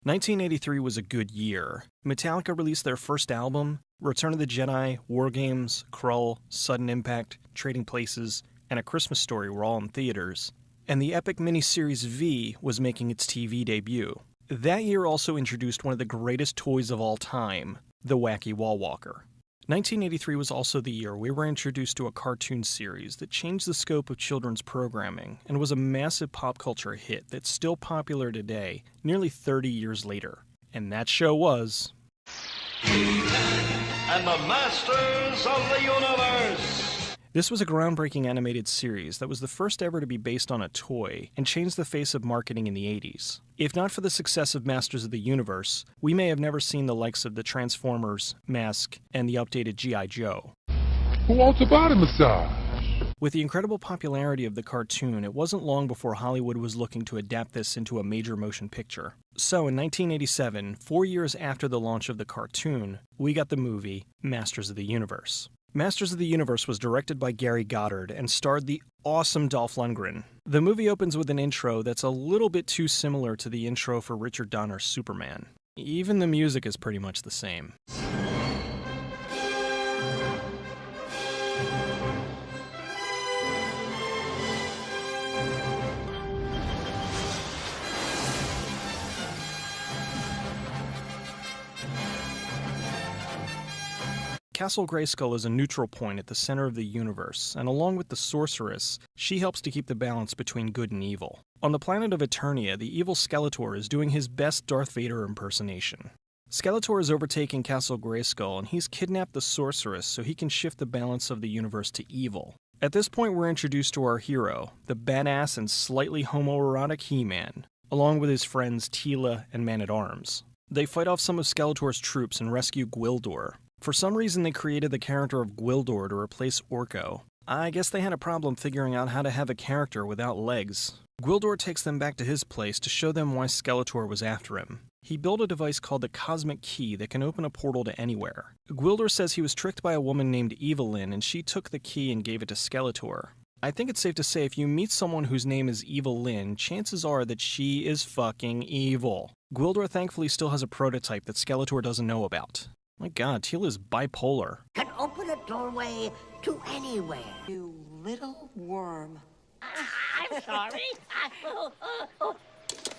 1983 was a good year. Metallica released their first album, Return of the Jedi, War Games, Krull, Sudden Impact, Trading Places, and A Christmas Story were all in theaters, and the epic miniseries V was making its TV debut. That year also introduced one of the greatest toys of all time, the Wacky Wall Walker. 1983 was also the year we were introduced to a cartoon series that changed the scope of children's programming and was a massive pop culture hit that's still popular today, nearly 30 years later. And that show was... And the Masters of the Universe! This was a groundbreaking animated series that was the first ever to be based on a toy and changed the face of marketing in the 80s. If not for the success of Masters of the Universe, we may have never seen the likes of the Transformers, Mask, and the updated G.I. Joe. Who wants a body massage? With the incredible popularity of the cartoon, it wasn't long before Hollywood was looking to adapt this into a major motion picture. So in 1987, 4 years after the launch of the cartoon, we got the movie Masters of the Universe. Masters of the Universe was directed by Gary Goddard and starred the awesome Dolph Lundgren. The movie opens with an intro that's a little bit too similar to the intro for Richard Donner's Superman. Even the music is pretty much the same. Castle Grayskull is a neutral point at the center of the universe, and along with the Sorceress, she helps to keep the balance between good and evil. On the planet of Eternia, the evil Skeletor is doing his best Darth Vader impersonation. Skeletor is overtaking Castle Grayskull, and he's kidnapped the Sorceress so he can shift the balance of the universe to evil. At this point, we're introduced to our hero, the badass and slightly homoerotic He-Man, along with his friends Teela and Man-at-Arms. They fight off some of Skeletor's troops and rescue Gwildor. For some reason, they created the character of Gwildor to replace Orko. I guess they had a problem figuring out how to have a character without legs. Gwildor takes them back to his place to show them why Skeletor was after him. He built a device called the Cosmic Key that can open a portal to anywhere. Gwildor says he was tricked by a woman named Evil-Lyn, and she took the key and gave it to Skeletor. I think it's safe to say if you meet someone whose name is Evil-Lyn, chances are that she is fucking evil. Gwildor thankfully still has a prototype that Skeletor doesn't know about. My god, Teela's bipolar. Can open a doorway to anywhere. You little worm. I'm sorry.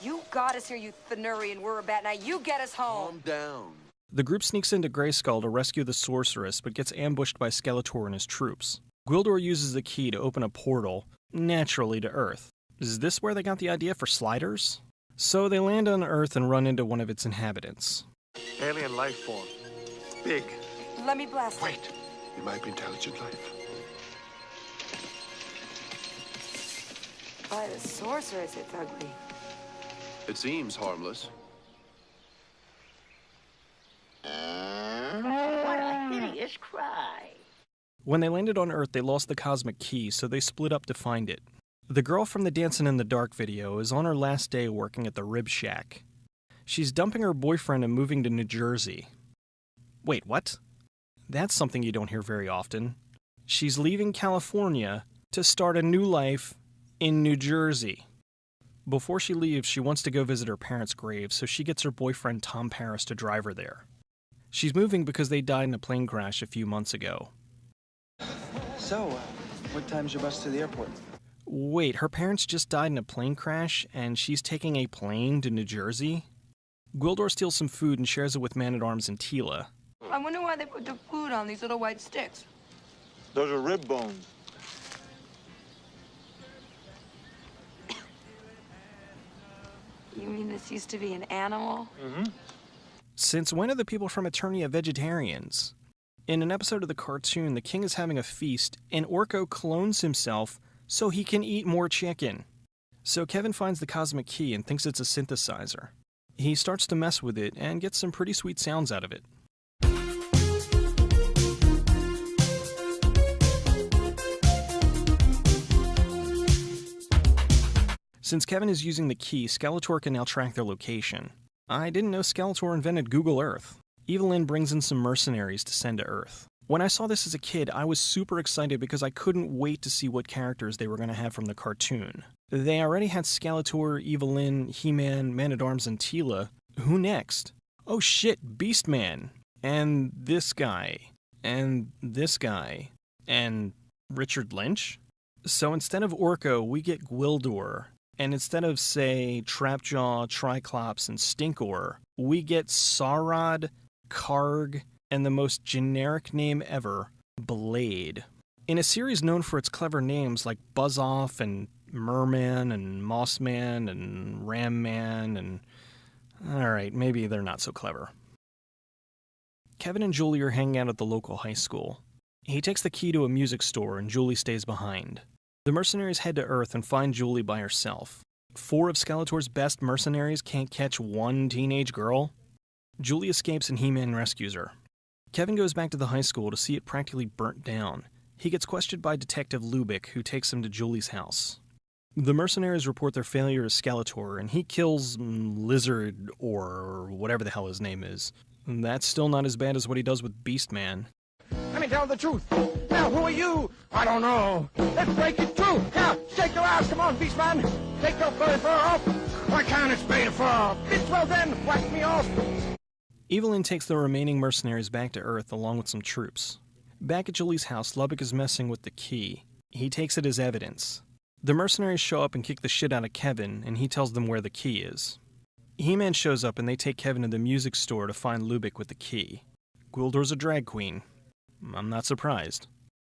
You got us here, you Thenurian Wurabat. Now you get us home. Calm down. The group sneaks into Grayskull to rescue the Sorceress, but gets ambushed by Skeletor and his troops. Gwildor uses the key to open a portal, naturally to Earth. Is this where they got the idea for sliders? So they land on Earth and run into one of its inhabitants. Alien life form. Big. Let me blast. Wait. It might be intelligent life. By the Sorceress, it's ugly. It seems harmless. What a hideous cry. When they landed on Earth, they lost the Cosmic Key, so they split up to find it. The girl from the Dancing in the Dark video is on her last day working at the Rib Shack. She's dumping her boyfriend and moving to New Jersey. Wait, what? That's something you don't hear very often. She's leaving California to start a new life in New Jersey. Before she leaves, she wants to go visit her parents' grave, so she gets her boyfriend Tom Paris to drive her there. She's moving because they died in a plane crash a few months ago. So, what time's your bus to the airport? Wait, her parents just died in a plane crash, and she's taking a plane to New Jersey? Gwildor steals some food and shares it with Man-at-Arms and Teela. I wonder why they put the food on these little white sticks. Those are rib bones. You mean this used to be an animal? Mm-hmm. Since when are the people from Eternia vegetarians? In an episode of the cartoon, the king is having a feast, and Orko clones himself so he can eat more chicken. So Kevin finds the Cosmic Key and thinks it's a synthesizer. He starts to mess with it and gets some pretty sweet sounds out of it. Since Kevin is using the key, Skeletor can now track their location. I didn't know Skeletor invented Google Earth. Evil-Lyn brings in some mercenaries to send to Earth. When I saw this as a kid, I was super excited because I couldn't wait to see what characters they were going to have from the cartoon. They already had Skeletor, Evil-Lyn, He-Man, Man-at-Arms, and Teela, Who next? Oh shit, Beastman. And this guy. And this guy. And Richard Lynch? So instead of Orko, we get Gwildor. And instead of, say, Trapjaw, Triclops, and Stinkor, we get Saurod, Karg, and the most generic name ever, Blade. In a series known for its clever names like Buzz-Off and Merman and Mossman and Ram-Man and... Alright, maybe they're not so clever. Kevin and Julie are hanging out at the local high school. He takes the key to a music store and Julie stays behind. The mercenaries head to Earth and find Julie by herself. 4 of Skeletor's best mercenaries can't catch one teenage girl? Julie escapes and He-Man rescues her. Kevin goes back to the high school to see it practically burnt down. He gets questioned by Detective Lubick, who takes him to Julie's house. The mercenaries report their failure to Skeletor, and he kills Lizard, or whatever the hell his name is. That's still not as bad as what he does with Beastman. Let me tell the truth. Now, who are you? I don't know. Let's break it through. Now, shake your ass. Come on, Beastman. Take your furry fur off. Why can't it made of fur? It's well then. Whack me off. Evelyn takes the remaining mercenaries back to Earth along with some troops. Back at Julie's house, Lubbock is messing with the key. He takes it as evidence. The mercenaries show up and kick the shit out of Kevin, and he tells them where the key is. He-Man shows up and they take Kevin to the music store to find Lubick with the key. Gwildor's a drag queen. I'm not surprised.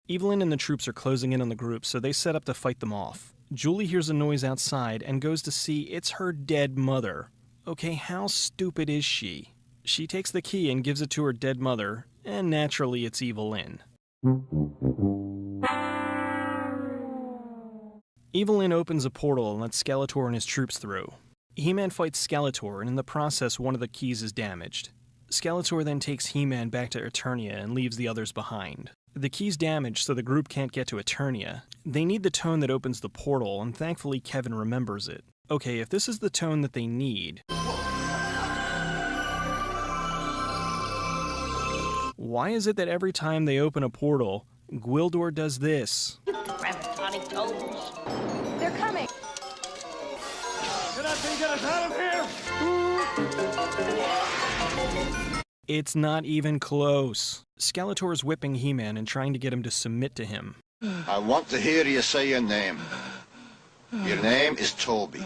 Evelyn and the troops are closing in on the group, so they set up to fight them off. Julie hears a noise outside and goes to see it's her dead mother. Okay, how stupid is she? She takes the key and gives it to her dead mother, and naturally it's Evil-Lyn. Evil-Lyn opens a portal and lets Skeletor and his troops through. He-Man fights Skeletor, and in the process one of the keys is damaged. Skeletor then takes He-Man back to Eternia and leaves the others behind. The key's damaged, so the group can't get to Eternia. They need the tone that opens the portal, and thankfully Kevin remembers it. Okay, if this is the tone that they need... Why is it that every time they open a portal, Gwildor does this? Gravitonic tones. They're coming. Did that thing get us out of here? It's not even close. Skeletor is whipping He-Man and trying to get him to submit to him. I want to hear you say your name. Your name is Toby.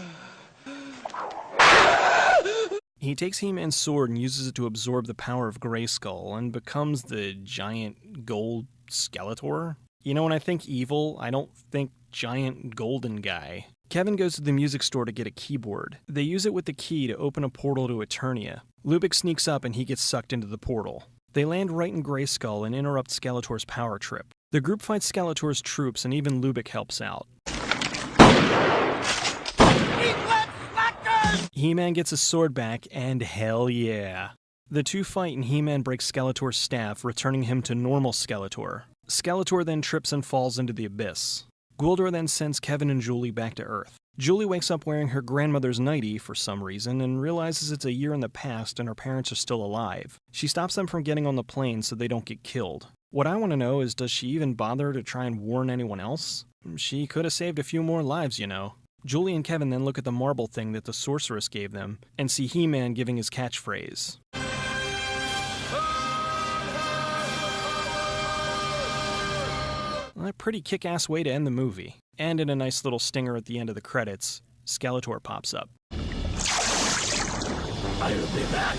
He takes He-Man's sword and uses it to absorb the power of Grayskull and becomes the giant gold Skeletor. You know, when I think evil, I don't think giant golden guy. Kevin goes to the music store to get a keyboard. They use it with the key to open a portal to Eternia. Lubick sneaks up and he gets sucked into the portal. They land right in Grayskull and interrupt Skeletor's power trip. The group fights Skeletor's troops and even Lubick helps out. He-Man gets his sword back, and hell yeah. The two fight and He-Man breaks Skeletor's staff, returning him to normal Skeletor. Skeletor then trips and falls into the abyss. Gwildor then sends Kevin and Julie back to Earth. Julie wakes up wearing her grandmother's nightie for some reason and realizes it's a year in the past and her parents are still alive. She stops them from getting on the plane so they don't get killed. What I want to know is, does she even bother to try and warn anyone else? She could have saved a few more lives, you know. Julie and Kevin then look at the marble thing that the sorceress gave them and see He-Man giving his catchphrase. A pretty kick-ass way to end the movie. And in a nice little stinger at the end of the credits, Skeletor pops up. I'll be back.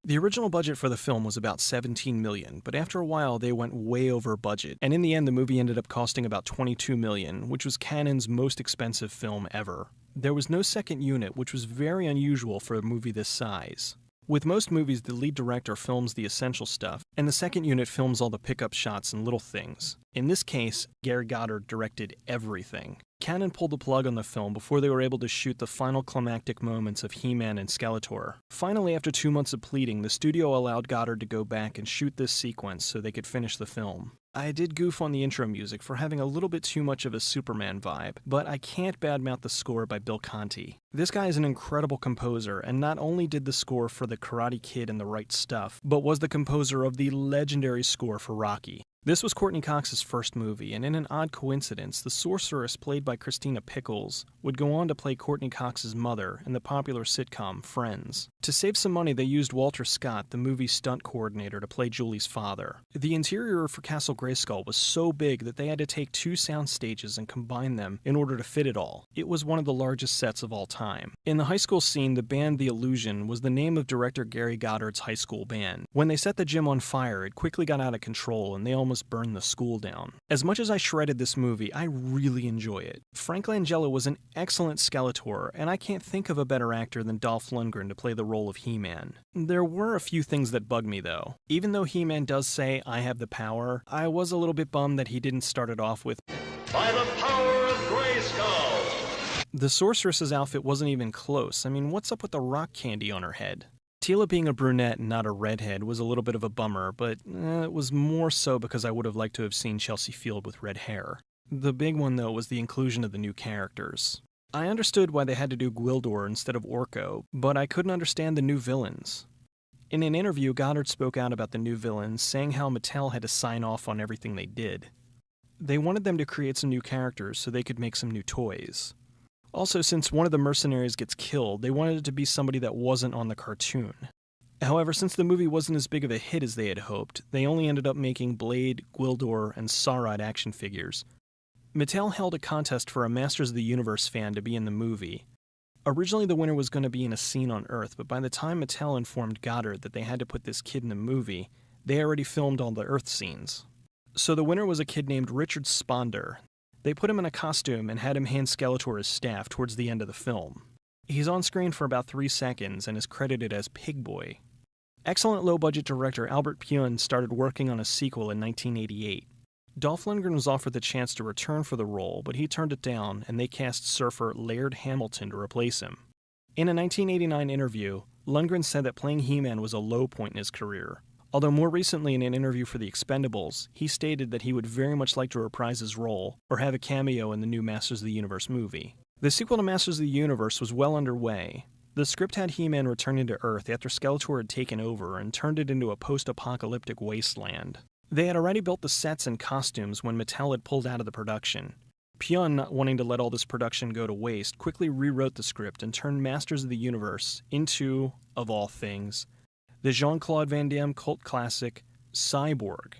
The original budget for the film was about $17 million, but after a while they went way over budget, and in the end the movie ended up costing about $22 million, which was Cannon's most expensive film ever. There was no second unit, which was very unusual for a movie this size. With most movies, the lead director films the essential stuff, and the second unit films all the pickup shots and little things. In this case, Gary Goddard directed everything. Cannon pulled the plug on the film before they were able to shoot the final climactic moments of He-Man and Skeletor. Finally, after 2 months of pleading, the studio allowed Goddard to go back and shoot this sequence so they could finish the film. I did goof on the intro music for having a little bit too much of a Superman vibe, but I can't badmouth the score by Bill Conti. This guy is an incredible composer, and not only did the score for The Karate Kid and The Right Stuff, but was the composer of the legendary score for Rocky. This was Courtney Cox's first movie, and in an odd coincidence, the sorceress played by Christina Pickles would go on to play Courtney Cox's mother in the popular sitcom Friends. To save some money, they used Walter Scott, the movie's stunt coordinator, to play Julie's father. The interior for Castle Grayskull was so big that they had to take 2 sound stages and combine them in order to fit it all. It was one of the largest sets of all time. In the high school scene, the band The Illusion was the name of director Gary Goddard's high school band. When they set the gym on fire, it quickly got out of control and they almost burned the school down. As much as I shredded this movie, I really enjoy it. Frank Langella was an excellent Skeletor, and I can't think of a better actor than Dolph Lundgren to play the role of He-Man. There were a few things that bugged me though. Even though He-Man does say, "I have the power," I was a little bit bummed that he didn't start it off with, By the power of Grayskull! The sorceress's outfit wasn't even close. I mean, what's up with the rock candy on her head? Teela being a brunette and not a redhead was a little bit of a bummer, but it was more so because I would have liked to have seen Chelsea Field with red hair. The big one, though, was the inclusion of the new characters. I understood why they had to do Gwildor instead of Orko, but I couldn't understand the new villains. In an interview, Goddard spoke out about the new villains, saying how Mattel had to sign off on everything they did. They wanted them to create some new characters so they could make some new toys. Also, since one of the mercenaries gets killed, they wanted it to be somebody that wasn't on the cartoon. However, since the movie wasn't as big of a hit as they had hoped, they only ended up making Blade, Gwildor, and Saurod action figures. Mattel held a contest for a Masters of the Universe fan to be in the movie. Originally, the winner was going to be in a scene on Earth, but by the time Mattel informed Goddard that they had to put this kid in the movie, they already filmed all the Earth scenes. So the winner was a kid named Richard Sponder. They put him in a costume and had him hand Skeletor his staff towards the end of the film. He's on screen for about 3 seconds and is credited as Pig Boy. Excellent low-budget director Albert Pyun started working on a sequel in 1988. Dolph Lundgren was offered the chance to return for the role, but he turned it down and they cast surfer Laird Hamilton to replace him. In a 1989 interview, Lundgren said that playing He-Man was a low point in his career. Although more recently in an interview for The Expendables, he stated that he would very much like to reprise his role or have a cameo in the new Masters of the Universe movie. The sequel to Masters of the Universe was well underway. The script had He-Man returning to Earth after Skeletor had taken over and turned it into a post-apocalyptic wasteland. They had already built the sets and costumes when Mattel had pulled out of the production. Pyun, not wanting to let all this production go to waste, quickly rewrote the script and turned Masters of the Universe into, of all things, the Jean-Claude Van Damme cult classic, Cyborg.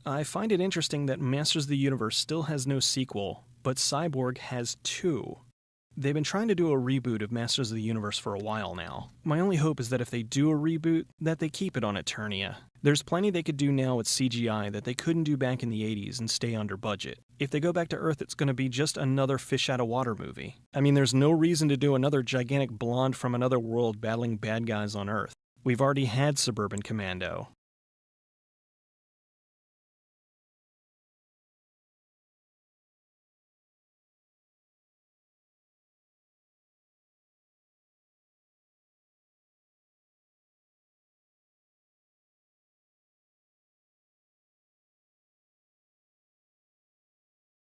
I find it interesting that Masters of the Universe still has no sequel, but Cyborg has 2. They've been trying to do a reboot of Masters of the Universe for a while now. My only hope is that if they do a reboot, that they keep it on Eternia. There's plenty they could do now with CGI that they couldn't do back in the 80s and stay under budget. If they go back to Earth, it's going to be just another fish out of water movie. I mean, there's no reason to do another gigantic blonde from another world battling bad guys on Earth. We've already had Suburban Commando.